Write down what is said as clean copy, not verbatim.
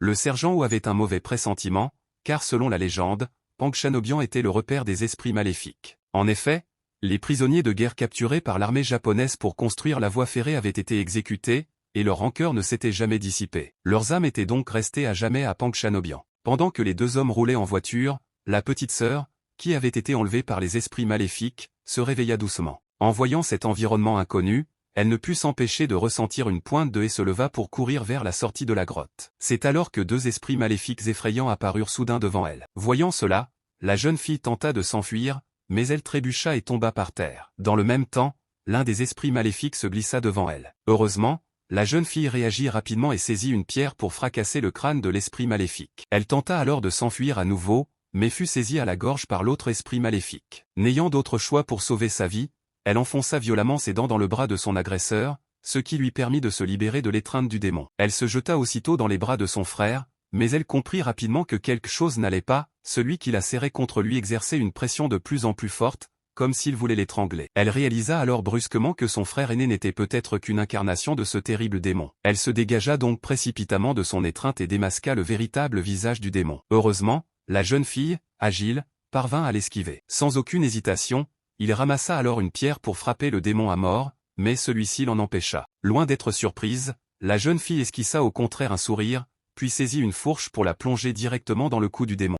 Le sergent Wu avait un mauvais pressentiment, car selon la légende, Panchanobian était le repère des esprits maléfiques. En effet, les prisonniers de guerre capturés par l'armée japonaise pour construire la voie ferrée avaient été exécutés, et leur rancœur ne s'était jamais dissipée. Leurs âmes étaient donc restées à jamais à Panchanobian. Pendant que les deux hommes roulaient en voiture, la petite sœur, qui avait été enlevée par les esprits maléfiques, se réveilla doucement. En voyant cet environnement inconnu, elle ne put s'empêcher de ressentir une pointe de haie se leva pour courir vers la sortie de la grotte. C'est alors que deux esprits maléfiques effrayants apparurent soudain devant elle. Voyant cela, la jeune fille tenta de s'enfuir, mais elle trébucha et tomba par terre. Dans le même temps, l'un des esprits maléfiques se glissa devant elle. Heureusement, la jeune fille réagit rapidement et saisit une pierre pour fracasser le crâne de l'esprit maléfique. Elle tenta alors de s'enfuir à nouveau, mais fut saisie à la gorge par l'autre esprit maléfique. N'ayant d'autre choix pour sauver sa vie, elle enfonça violemment ses dents dans le bras de son agresseur, ce qui lui permit de se libérer de l'étreinte du démon. Elle se jeta aussitôt dans les bras de son frère, mais elle comprit rapidement que quelque chose n'allait pas, celui qui la serrait contre lui exerçait une pression de plus en plus forte, comme s'il voulait l'étrangler. Elle réalisa alors brusquement que son frère aîné n'était peut-être qu'une incarnation de ce terrible démon. Elle se dégagea donc précipitamment de son étreinte et démasqua le véritable visage du démon. Heureusement, la jeune fille, agile, parvint à l'esquiver. Sans aucune hésitation, il ramassa alors une pierre pour frapper le démon à mort, mais celui-ci l'en empêcha. Loin d'être surprise, la jeune fille esquissa au contraire un sourire, puis saisit une fourche pour la plonger directement dans le cou du démon.